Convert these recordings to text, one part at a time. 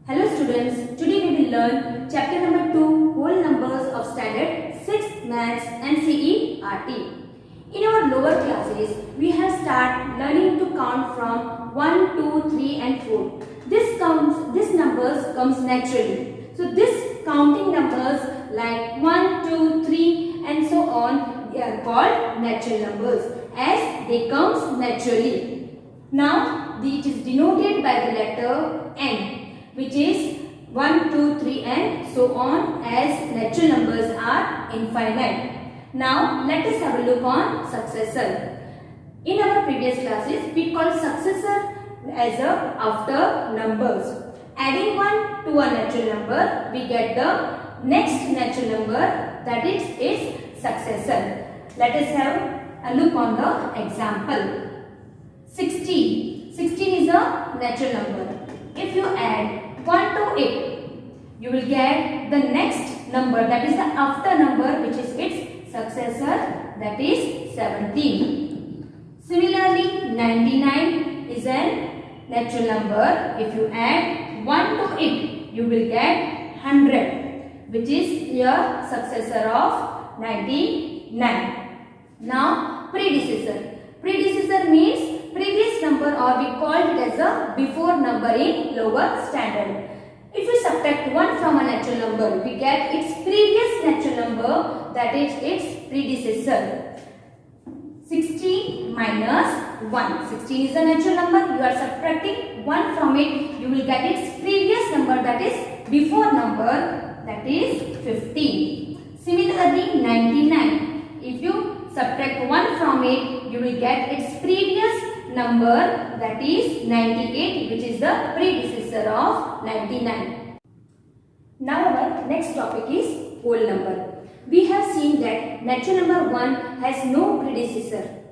Hello students, today we will learn chapter number 2 whole numbers of standard 6 maths and CERT. In our lower classes, we have started learning to count from 1, 2, 3 and 4. This numbers comes naturally. So this counting numbers like 1, 2, 3 and so on, they are called natural numbers as they comes naturally. Now it is denoted by the letter N, which is 1, 2, 3 and so on, as natural numbers are infinite. Now let us have a look on successor. In our previous classes, we called successor as a after numbers. Adding 1 to a natural number, we get the next natural number, that is its successor. Let us have a look on the example. 16. 16 is a natural number. If you add 1 to it, you will get the next number, that is the after number, which is its successor, that is 17. Similarly, 99 is a natural number. If you add 1 to it, you will get 100, which is your successor of 99. Now, predecessor. Predecessor means previous number, or we call it as a before number in lower standard. If we subtract 1 from a natural number, we get its previous natural number, that is its predecessor. 16 minus 1. 16 is a natural number. You are subtracting 1 from it, you will get its previous number, that is before number, that is 15. Similarly, 99. If you subtract 1 from it, you will get its previous number, that is 98, which is the predecessor of 99. Now our next topic is whole number. We have seen that natural number 1 has no predecessor.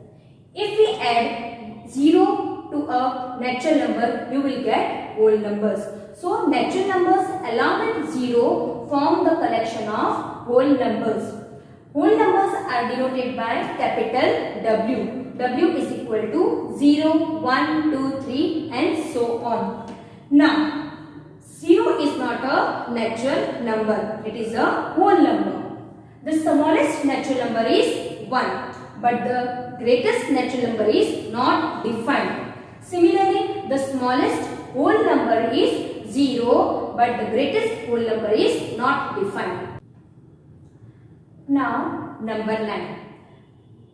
If we add 0 to a natural number, you will get whole numbers. So natural numbers along with 0 form the collection of whole numbers. Whole numbers are denoted by capital W. W is equal to 0, 1, 2, 3 and so on. Now, 0 is not a natural number. It is a whole number. The smallest natural number is 1, but the greatest natural number is not defined. Similarly, the smallest whole number is 0, but the greatest whole number is not defined. Now, number line.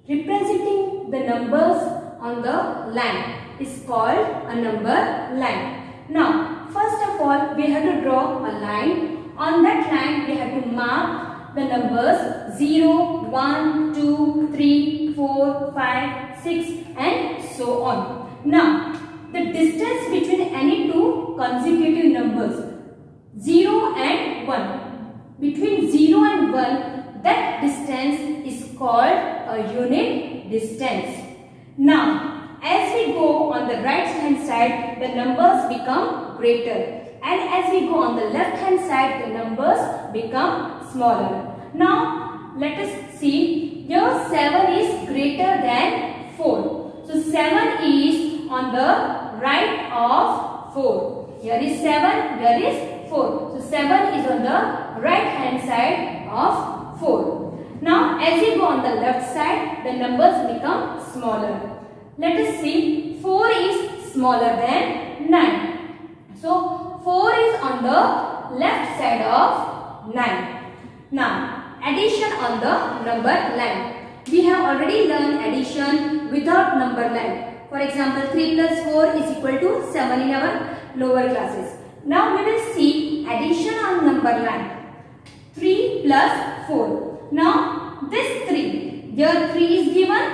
Representing the numbers on the line is called a number line. Now, first of all, we have to draw a line. On that line, we have to mark the numbers 0, 1, 2, 3, 4, 5, 6 and so on. Now, the distance between any two consecutive numbers 0 and 1. Between 0 and 1, that distance is called a unit distance. Now, as we go on the right hand side, the numbers become greater, and as we go on the left hand side, the numbers become smaller. Now, let us see, here 7 is greater than 4. So, 7 is on the right of 4. Here is 7, here is 4. So, 7 is on the right hand side of 4. Now, as we go on the left side, the numbers become smaller. Let us see, 4 is smaller than 9. So, 4 is on the left side of 9. Now, addition on the number line. We have already learned addition without number line. For example, 3 plus 4 is equal to 7 in our lower classes. Now, we will see addition on number line. 3 plus 4. Now, this 3, here 3 is given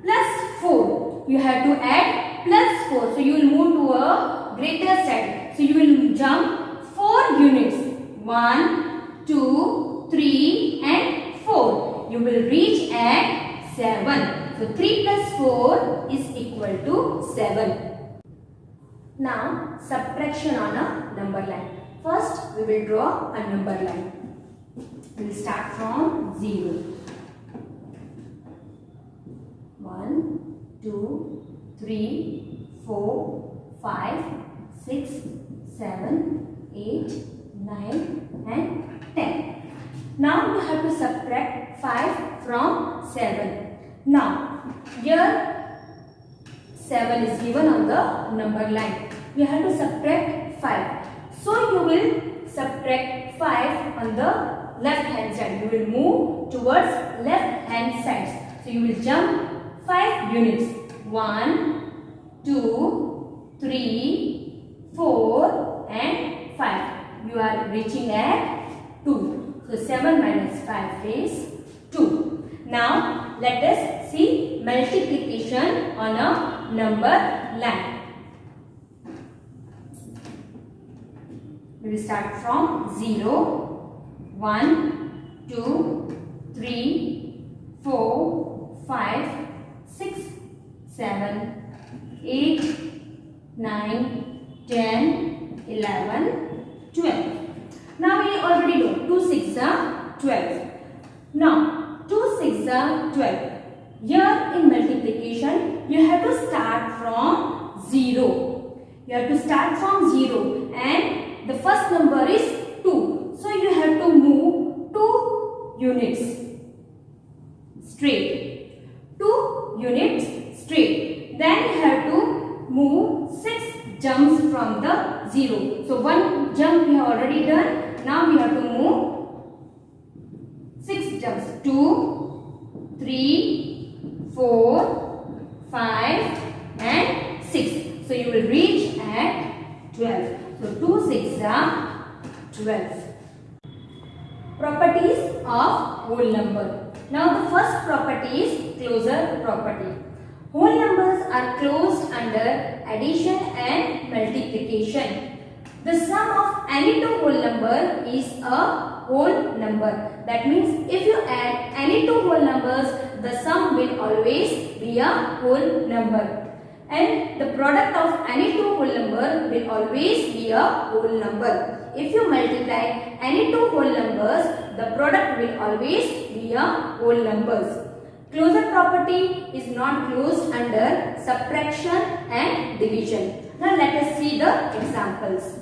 plus 4. You have to add plus 4. So, you will move to a greater side. So, you will jump 4 units. 1, 2, 3 and 4. You will reach at 7. So, 3 plus 4 is equal to 7. Now, subtraction on a number line. First, we will draw a number line. We will start from 0. 1, 2, 3, 4, 5, 6, 7, 8, 9 and 10. Now you have to subtract 5 from 7. Now here 7 is given on the number line. You have to subtract 5. So you will subtract 5 on the left hand side. You will move towards left hand side. So you will jump 5 units. 1, 2, 3, 4 and 5. You are reaching at 2. So 7 minus 5 is 2. Now let us see multiplication on a number line. We will start from 0, 1, 2, 3, 4, 5, 6, 7, 8, 9, 10, 11, 12. Now we already know 2 6 are 12. Now 2 6 are 12. Here in multiplication you have to start from 0. You have to start from 0 and the first number is 2. So you have to move 2 units straight. 2 units straight. Then you have to move 6 jumps from the 0. So one jump we have already done. Now we have to move 6 jumps. 2, 3, 4, 5 and 6. So you will reach at 12. So 2 6 are 12. Properties of whole number. Now the first property is closure property. Whole numbers are closed under addition and multiplication. The sum of any two whole number is a whole number. That means if you add any two whole numbers, the sum will always be a whole number. And the product of any two whole number will always be a whole number. If you multiply any two whole numbers, the product will always be a whole numbers. Closure property is not closed under subtraction and division. Now let us see the examples.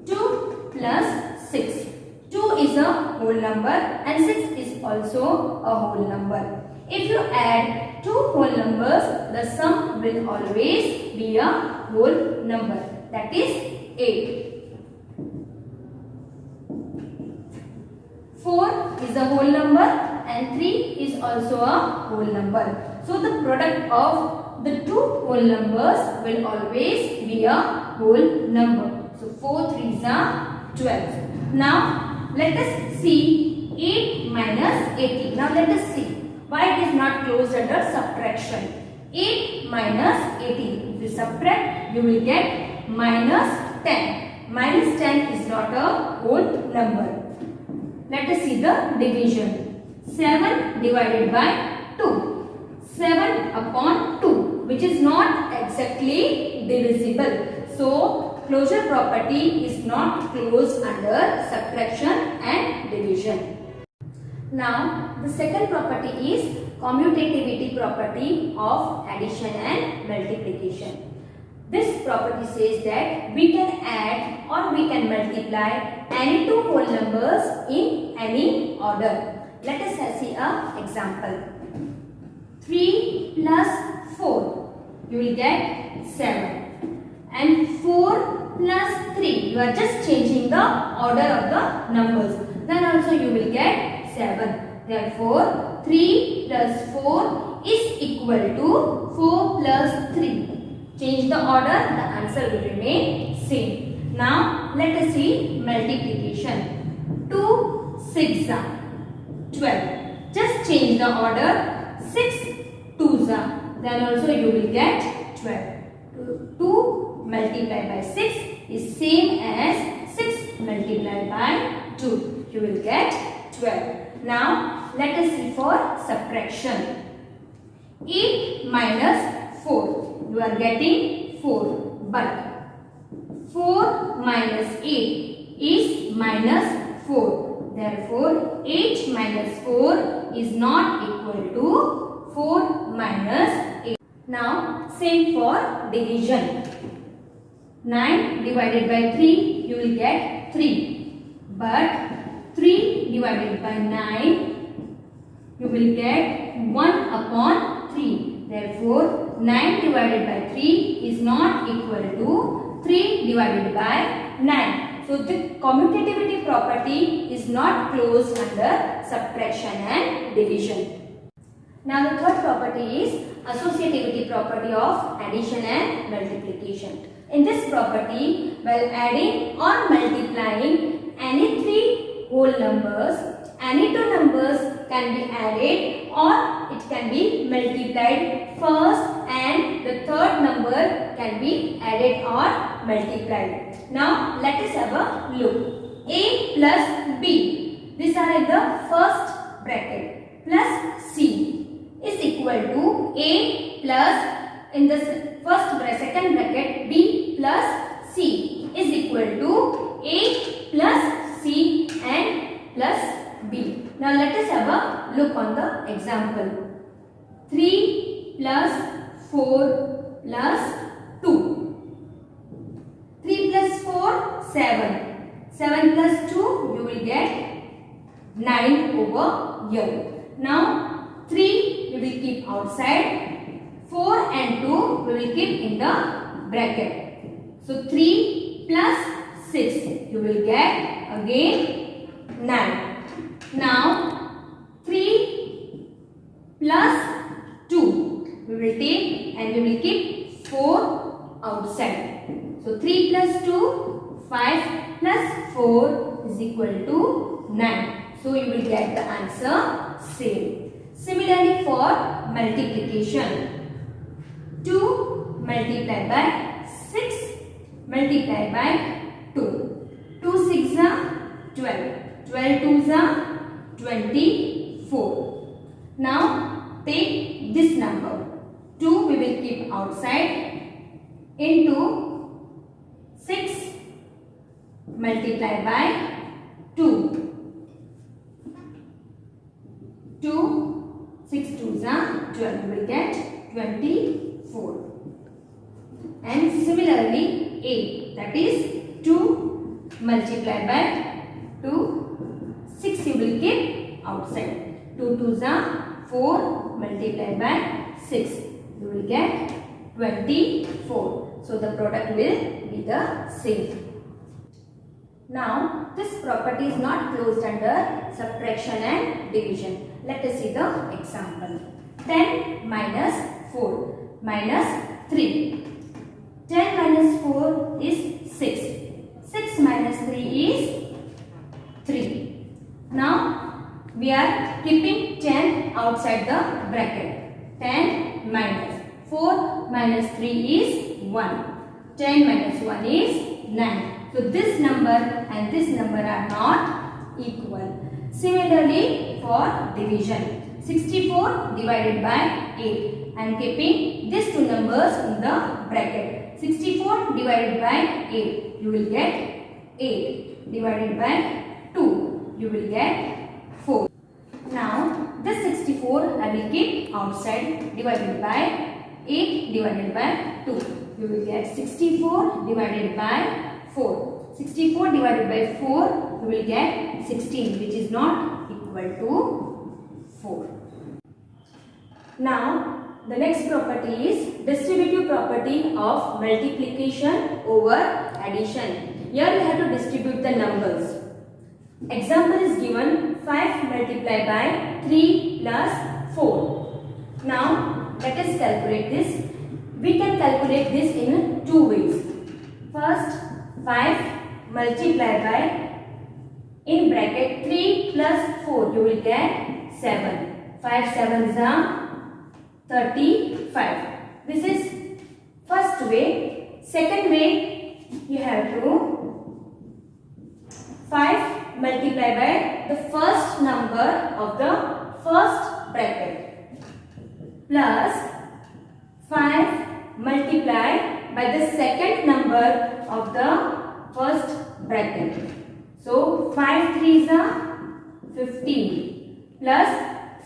2 plus 6. 2 is a whole number and 6 is also a whole number. If you add two whole numbers, the sum will always be a whole number. That is 8. 4 is a whole number and 3 is also a whole number. So the product of the two whole numbers will always be a whole number. So 4 3s are 12. Now let us see 8 minus 18. Now let us see why it is not closed under subtraction. 8 minus 18. If you subtract, you will get minus 10. Minus 10 is not a whole number. Let us see the division. 7 divided by 2. 7 upon 2, which is not exactly divisible. So closure property is not closed under subtraction and division. Now the second property is commutativity property of addition and multiplication. This property says that we can add or we can multiply any two whole numbers in any order. Let us see an example. 3 plus 4, you will get 7. And 4 plus 3, you are just changing the order of the numbers. Then also you will get 7. Therefore, 3 plus 4 is equal to 4 plus 3. Change the order, the answer will remain same. Now, let us see multiplication. 2 6 are 12. Just change the order. 6 2s are. Then also you will get 12. 2 multiplied by 6 is same as 6 multiplied by 2. You will get 12. Now, let us see for subtraction. 8 minus 4. You are getting 4. But 4 minus 8 is minus 4. Therefore, 8 minus 4 is not equal to 4 minus 8. Now, same for division. 9 divided by 3, you will get 3. But 3 divided by 9, you will get 1 upon 3. Therefore, 9 divided by 3 is not equal to 3 divided by 9. So, the commutativity property is not closed under subtraction and division. Now, the third property is associativity property of addition and multiplication. In this property, while adding or multiplying any three whole numbers, any two numbers can be added or it can be multiplied first, and the third number can be added or multiplied. Now, let us have a look. A plus B, these are in the first bracket, plus C is equal to A plus, in the second bracket, B plus C is equal to A plus C and plus B. Now let us have a look on the example. 3 plus 4 plus 2. 3 plus 4, 7. 7 plus 2, you will get 9 over here. Now 3 we will keep outside. 4 and 2 we will keep in the bracket. So 3 plus 6, you will get again 9. Now 3 plus 2 we will take and we will keep 4 outside. So 3 plus 2, 5 plus 4 is equal to 9. So you will get the answer same. Similarly for multiplication. 2 multiplied by 6 multiplied by 2. 2 6 are 12. 12 2s are 24. Now take this number. 2 we will keep outside into 6 multiplied by 2. 2 6 2s are 12. We will get 24. And similarly A, that is 2 multiplied by 2, 6 you will keep outside. 2 2s are 4 multiplied by 6, you will get 24. So the product will be the same. Now this property is not closed under subtraction and division. Let us see the example. 10 minus 4 minus 3. 10 minus 4 is 6. 6 minus 3 is 3. Now we are keeping 10 outside the bracket. 10 minus 4 minus 3 is 1. 10 minus 1 is 9. So this number and this number are not equal. Similarly for division. 64 divided by 8. I am keeping these two numbers in the bracket. 64 divided by 8. You will get 8. Divided by 2. You will get 4. Now this 64 I will keep outside. Divided by 8 divided by 2. You will get 64 divided by 4. 64 divided by 4, you will get 16, which is not equal to 4. Now, the next property is distributive property of multiplication over addition. Here we have to distribute the numbers. Example is given 5 multiplied by 3 plus 4. Now, let us calculate this. We can calculate this in two ways. First, 5 multiplied by, in bracket 3 plus 4, you will get 7. 5 7s are 35. This is first way. Second way, you have to 5 multiplied by the first number of the first bracket plus 5 multiplied by the second number of the first bracket. So 5 3s are 15 plus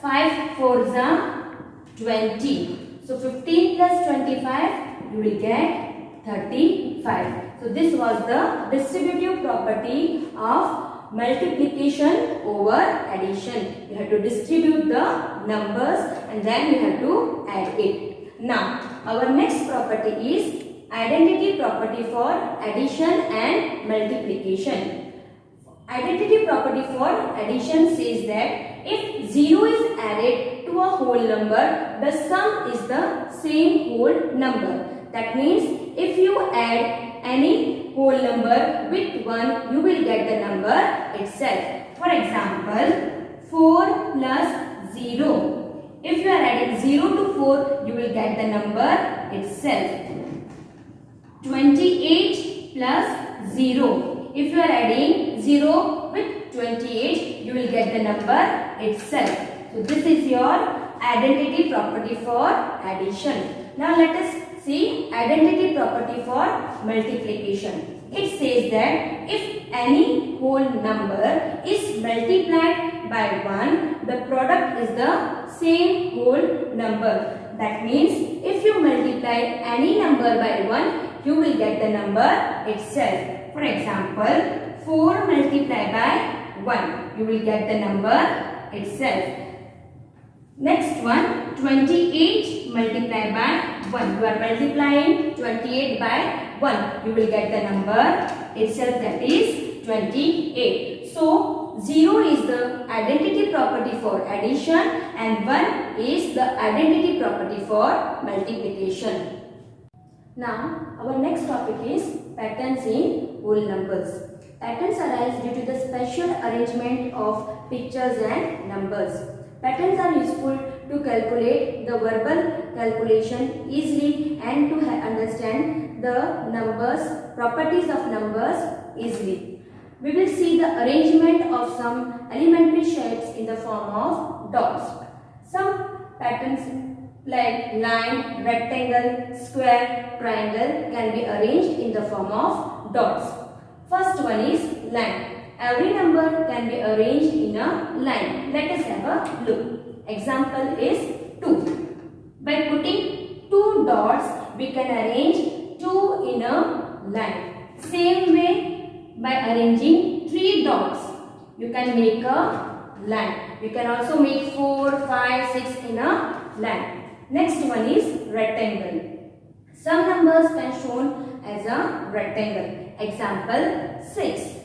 5 4s are 20. So 15 plus 25 you will get 35. So this was the distributive property of multiplication over addition. You have to distribute the numbers and then you have to add it. Now our next property is identity property for addition and multiplication. Identity property for addition says that if 0 is added to a whole number, the sum is the same whole number. That means if you add any whole number with 1, you will get the number itself. For example, 4 plus 0. If you are adding 0 to 4, you will get the number itself. 28 plus 0. If you are adding 0 with 28, you will get the number itself. So this is your identity property for addition. Now let us see identity property for multiplication. It says that if any whole number is multiplied by 1, the product is the same whole number. That means if you multiply any number by 1, you will get the number itself. For example, 4 multiplied by 1, you will get the number itself. Next one, 28 multiplied by 1. You are multiplying 28 by 1. You will get the number itself, that is 28. So 0 is the identity property for addition and 1 is the identity property for multiplication. Now our next topic is patterns in whole numbers. Patterns arise due to the special arrangement of pictures and numbers. Patterns are useful to calculate the verbal calculation easily and to understand the numbers, properties of numbers easily. We will see the arrangement of some elementary shapes in the form of dots. Some patterns like line, rectangle, square, triangle can be arranged in the form of dots. First one is line. Every number can be arranged in a line. Let us have a look. Example is 2. By putting 2 dots, we can arrange 2 in a line. Same way, by arranging 3 dots, you can make a line. You can also make 4, 5, 6 in a line. Next one is rectangle. Some numbers can shown as a rectangle. Example 6.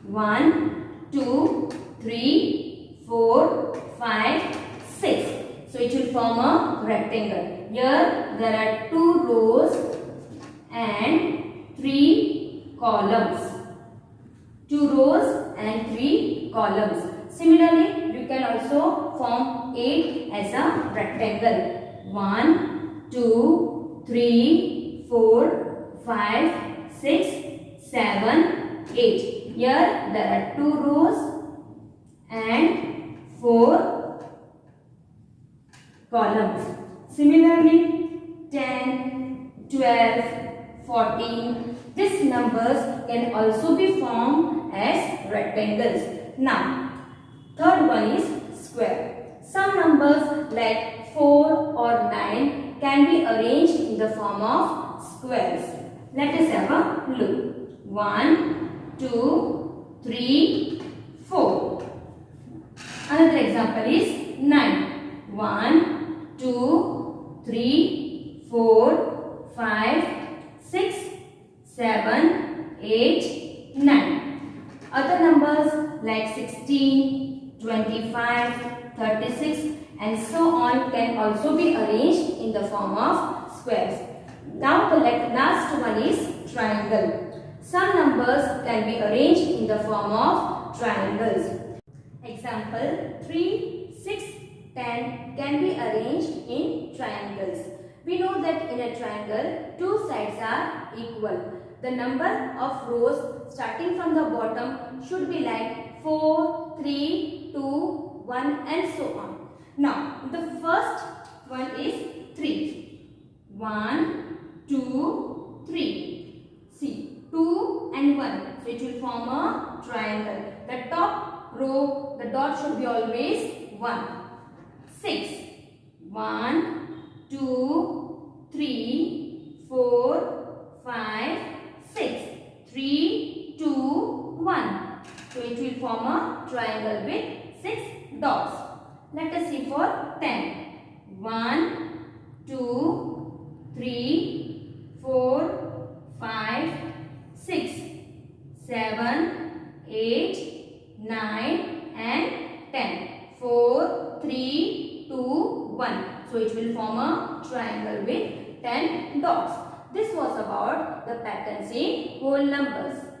1, 2, 3, 4, 5, 6. So it will form a rectangle. Here there are 2 rows and 3 columns. 2 rows and 3 columns. Similarly, you can also form 8 as a rectangle. 1, 2, 3, 4, 5, 6, 7, 8. Here there are 2 rows and 4 columns. Similarly, 10, 12, 14. These numbers can also be formed as rectangles. Now, third one is square. Some numbers like 4 or 9 can be arranged in the form of squares. Let us have a look. 1, 2, 3, 4. Another example is 9. 1, 2, 3, 4, 5, 6, 7, 8, 9. Other numbers like 16, 25, 36 and so on can also be arranged in the form of squares. Now the last one is triangle. Some numbers can be arranged in the form of triangles. Example 3, 6, 10 can be arranged in triangles. We know that in a triangle, 2 sides are equal. The number of rows starting from the bottom should be like 4, 3, 2, 1 and so on. Now, the first one is 3. 1, 2, 3. See, 2 and 1. So, it will form a triangle. The top row, the dot should be always 1. 6. 1, 2, 3, 4, 5, 6. 3, 2, 1. So it will form a triangle with 6 dots. Let us see for 10. 1, 2, 3, 4, 5, 6, 7, 8, 9 and 10. 4, 3, 2, 1. So it will form a triangle with 10 dots. This was about the patterns in whole numbers.